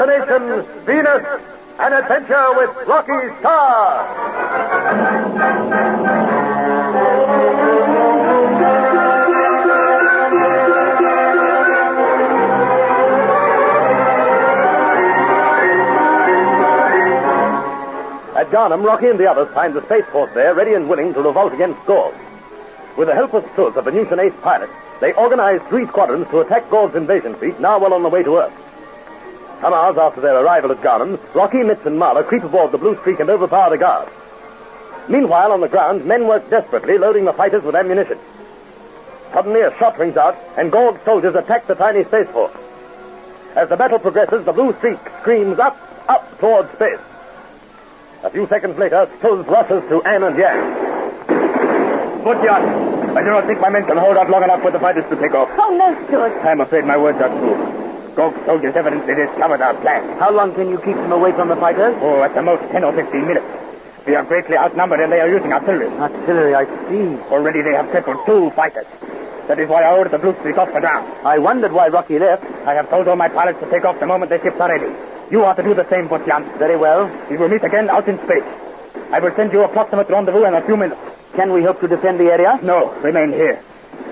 Destination Venus, an adventure with Rocky Starr. At Garnham, Rocky and the others find the Space Force there ready and willing to revolt against Gorg. With the help of Suz, a Venusian ace pilot, they organize 3 squadrons to attack Gorg's invasion fleet, now well on the way to Earth. Some hours after their arrival at Garnham, Rocky, Mitz, and Marla creep aboard the Blue Streak and overpower the guard. Meanwhile, on the ground, men work desperately, loading the fighters with ammunition. Suddenly, a shot rings out, and Gorg's soldiers attack the tiny Space Force. As the battle progresses, the Blue Streak screams up, up towards space. A few seconds later, Suz rushes to Anne and Yan. Put Jan. I do not think my men can hold out long enough for the fighters to take off. Oh, no, Suz. I'm afraid my words are true. Gorg's soldiers evidently discovered our plan. How long can you keep them away from the fighters? Oh, at the most 10 or 15 minutes. We are greatly outnumbered and they are using artillery. Artillery, I see. Already they have crippled 2 fighters. That is why I ordered the Blue Streak off the ground. I wondered why Rocky left. I have told all my pilots to take off the moment their ships are ready. You are to do the same, Jan. Very well. We will meet again out in space. I will send you approximate rendezvous in a few minutes. Can we hope to defend the area? No, remain here.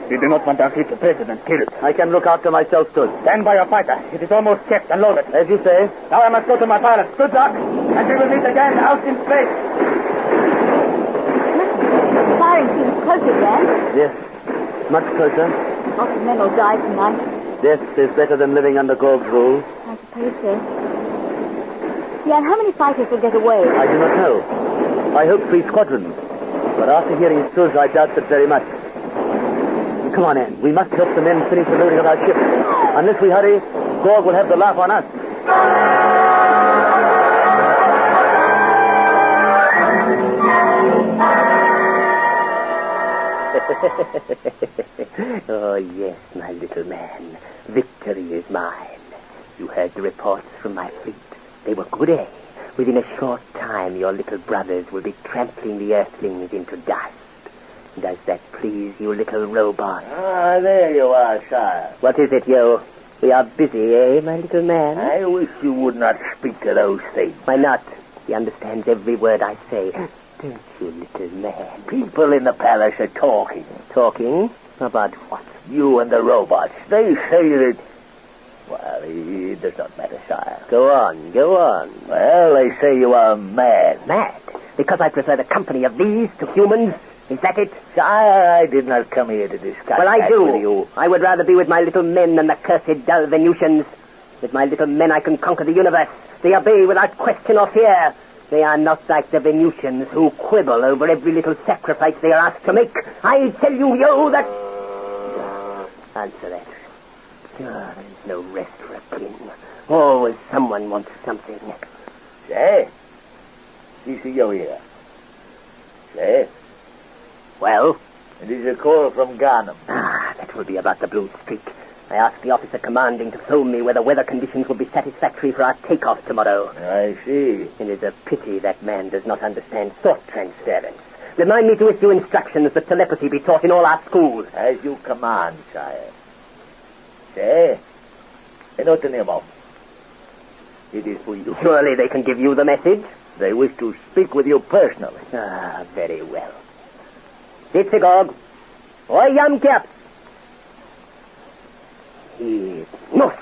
We do not want our future president killed. I can look after myself, Suz. Stand by your fighter. It is almost checked and loaded. As you say. Now I must go to my pilot. Good luck. And we will meet again out in space. The firing seems close again. Yes, much closer. Lots of men will die tonight. Death is better than living under Gorg's rule. I suppose so. Jan, how many fighters will get away? I do not know. I hope 3 squadrons. But after hearing Suz, I doubt that very much. Come on, Anne. We must help the men finish the loading of our ship. Unless we hurry, Gorg will have the laugh on us. Oh, yes, my little man. Victory is mine. You heard the reports from my fleet. They were good, eh? Within a short time, your little brothers will be trampling the Earthlings into dust. Does that please you, little robot? Ah, there you are, sire. What is it, Yo? We are busy, eh, my little man? I wish you would not speak of those things. Why not? He understands every word I say. Don't you, little man? People in the palace are talking. Talking? About what? You and the robots. They say that... Well, it does not matter, sire. Go on, go on. Well, they say you are mad. Mad? Because I prefer the company of these to humans? Is that it? Sire, I did not come here to discuss Well, I that do. with you. I would rather be with my little men than the cursed dull Venusians. With my little men I can conquer the universe. They obey without question or fear. They are not like the Venusians who quibble over every little sacrifice they are asked to make. I tell you, Yo, that... Answer that. There is no rest for a king. Always someone wants something. Say, you see you here. Say. Well? It is a call from Garnham. That will be about the Blue Streak. I asked the officer commanding to phone me whether weather conditions will be satisfactory for our takeoff tomorrow. I see. It is a pity that man does not understand thought transference. Remind me to issue instructions that telepathy be taught in all our schools. As you command, sire. Say, not name of. It is for you. Surely they can give you the message. They wish to speak with you personally. Very well. Ditzigog. Oi, yam cap. He mus.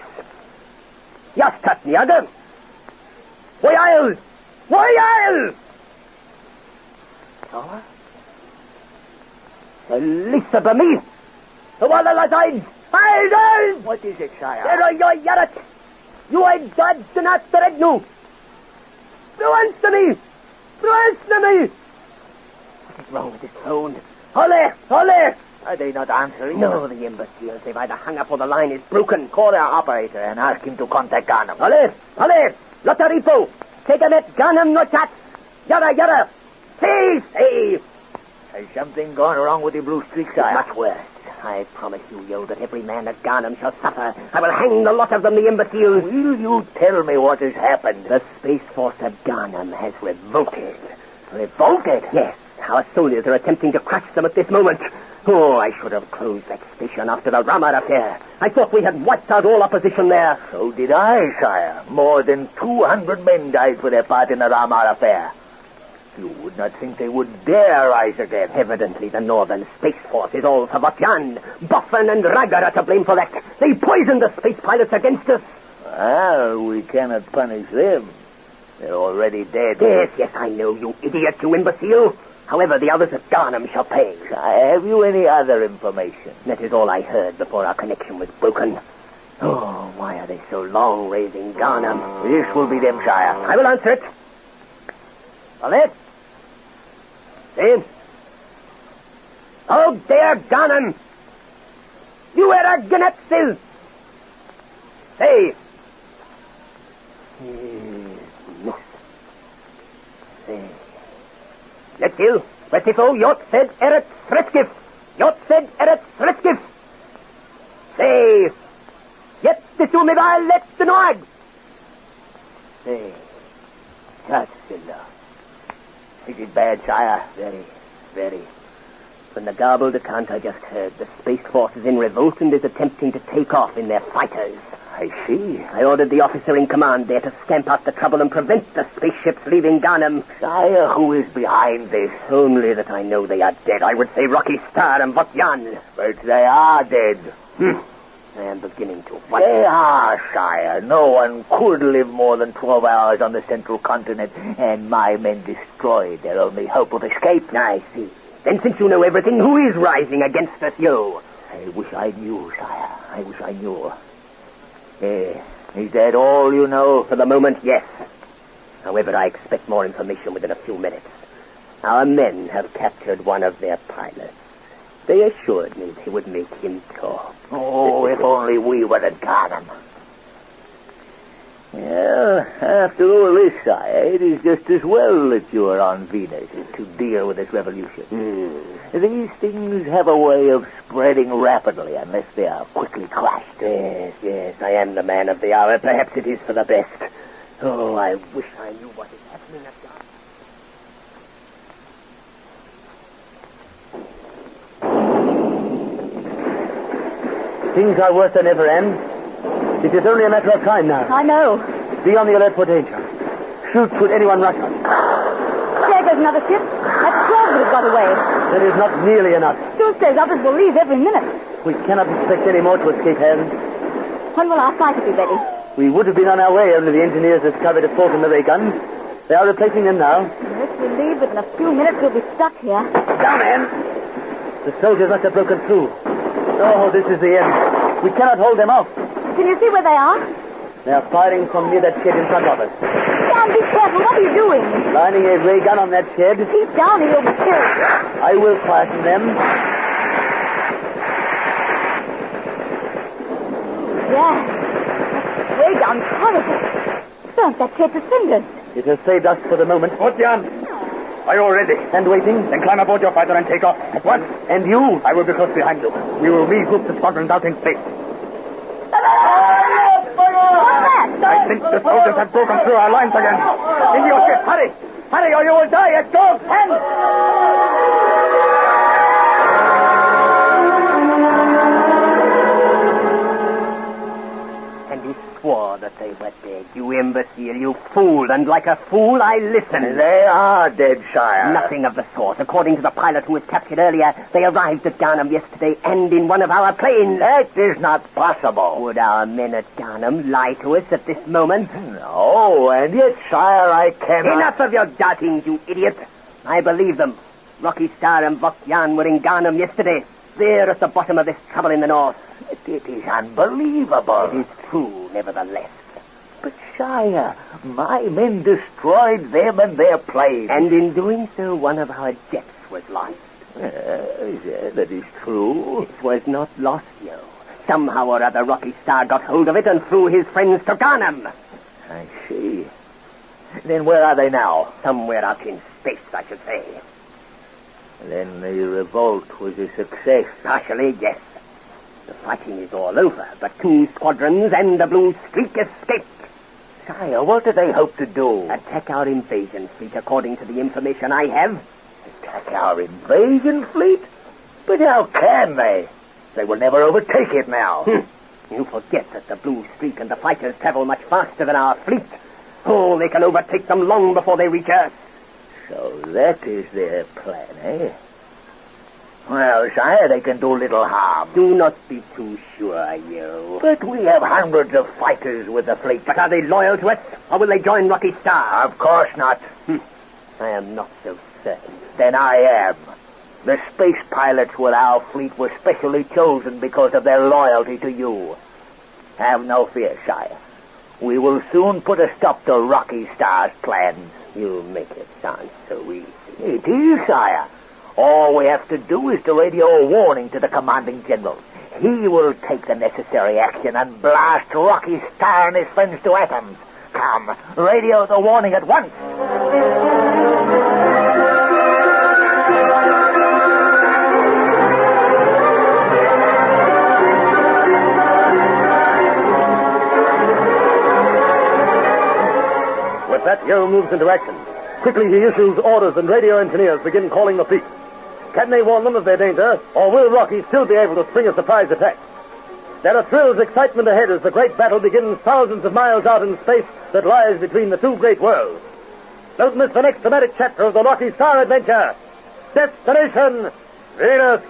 Jastat niaga. Woyal. Woyal. Oh. Lisa Bami. Walla Lazaid. Elders! What is it, sire? There you yarat. You ain't gods do not thread no. Answer me. Answer me. What is wrong with this phone? Ole! Ole! Are they not answering? No, the imbeciles. They've either hung up or the line is broken. Call our operator and ask him to contact Garnham. Ole! Ole! Lotaripo! Take a net Garnham no chat! Yara, yara! See! Has something gone wrong with the Blue Streak, sire? Much worse. I promise you, Yo, that every man at Garnham shall suffer. I will hang the lot of them, the imbeciles. Will you tell me what has happened? The Space Force at Garnham has revolted. Revolted? Yes. Our soldiers are attempting to crush them at this moment. Oh, I should have closed that station after the Ramar affair. I thought we had wiped out all opposition there. So did I, sire. More than 200 men died for their part in the Ramar affair. You would not think they would dare rise again. Evidently, the Northern Space Force is all for Vatyan. Buffon and Ragar are to blame for that. They poisoned the space pilots against us. Well, we cannot punish them. They're already dead. Yes, I know, you idiot, you imbecile. However, the others at Garnham shall pay. Have you any other information? That is all I heard before our connection was broken. Oh, why are they so long raising Garnham? This will be them, sire. I will answer it. Paulette? Say. Oh, there, Garnham. You are a Gnatsil. Say. Miss. Say. Let's you. Westifo, Jot said Eret Sretskif. Jot said Eret Sretskif. Say. Yet the Sumival let the Noag. Say. Tatsilla. Is it bad, sire? Very, very. From the garbled account I just heard, the Space Force is in revolt and is attempting to take off in their fighters. I see. I ordered the officer in command there to scamp out the trouble and prevent the spaceships leaving Garnham. Sire, who is behind this? Only that I know they are dead. I would say Rocky Starr and Vatyan. But they are dead. I am beginning to wonder. They are, sire. No one could live more than 12 hours on the central continent, and my men destroyed their only hope of escape. I see. Then since you know everything, who is rising against us, you? I wish I knew, sire. I wish I knew. Is that all you know? For the moment, yes. However, I expect more information within a few minutes. Our men have captured one of their pilots. They assured me they would make him talk. Oh, if only we were at Garnham. Well, after all this, sire, it is just as well that you are on Venus to deal with this revolution. These things have a way of spreading rapidly unless they are quickly crushed. Yes, I am the man of the hour. Perhaps it is for the best. Oh, I wish I knew what is happening at Garnham. Things are worse than ever, Anne. It is only a matter of time now. I know. Be on the alert for danger. Shoot should anyone rush us. There goes another ship. That's 12 that has got away. That is not nearly enough. Stu says others will leave every minute. We cannot expect any more to escape, Anne. When will our fighter be ready? We would have been on our way, only the engineers discovered a fault in the ray guns. They are replacing them now. Unless we leave within a few minutes, we'll be stuck here. Down, Anne. The soldiers must have broken through. Oh, this is the end. We cannot hold them off. Can you see where they are? They are firing from near that shed in front of us. Dan, be careful. What are you doing? Lining a ray gun on that shed. Keep down or you'll be killed. I will quieten them. Yeah. That ray gun's horrible. Burnt that shed to cinders. It has saved us for the moment. Jan. Are you all ready? And waiting? Then climb aboard your fighter and take off. At once. And you? I will be close behind you. We will regroup the squadrons out in space. What's that? I think the soldiers have broken through our lines again. Into your ship. Hurry. Hurry or you will die at God's hand. Swore that they were dead. You imbecile, you fool, and like a fool I listened. They are dead, sire. Nothing of the sort. According to the pilot who was captured earlier, they arrived at Garnham yesterday and in one of our planes. That is not possible. Would our men at Garnham lie to us at this moment? No, and yet, sire, I cannot... Enough of your doubting, you idiot. I believe them. Rocky Starr and Vatyan were in Garnham yesterday. They're at the bottom of this trouble in the north. It is unbelievable. It is true, nevertheless. But, sire, my men destroyed them and their plane. And in doing so, one of our jets was lost. Yes, that is true. It was not lost, yo. Somehow or other, Rocky Starr got hold of it and threw his friends to Garnham. I see. Then where are they now? Somewhere out in space, I should say. Then the revolt was a success. Partially, yes. The fighting is all over, but 2 squadrons and the Blue Streak escaped. Sire, what do they hope to do? Attack our invasion fleet, according to the information I have. Attack our invasion fleet? But how can they? They will never overtake it now. You forget that the Blue Streak and the fighters travel much faster than our fleet. Oh, they can overtake them long before they reach us. So that is their plan, eh? Well, sire, they can do little harm. Do not be too sure, you. But we have hundreds of fighters with the fleet. But are they loyal to us, or will they join Rocky Starr? Of course not. I am not so certain. Then I am. The space pilots with our fleet were specially chosen because of their loyalty to you. Have no fear, sire. We will soon put a stop to Rocky Starr's plans. You make it sound so easy. It is, sire. All we have to do is to radio a warning to the commanding general. He will take the necessary action and blast Rocky Starr and his friends to atoms. Come, radio the warning at once. With that, Yo moves into action. Quickly he issues orders and radio engineers begin calling the fleet. Can they warn them of their danger, or will Rocky still be able to spring a surprise attack? There are thrills, excitement ahead as the great battle begins thousands of miles out in space that lies between the two great worlds. Don't miss the next dramatic chapter of the Rocky Starr adventure. Destination Venus.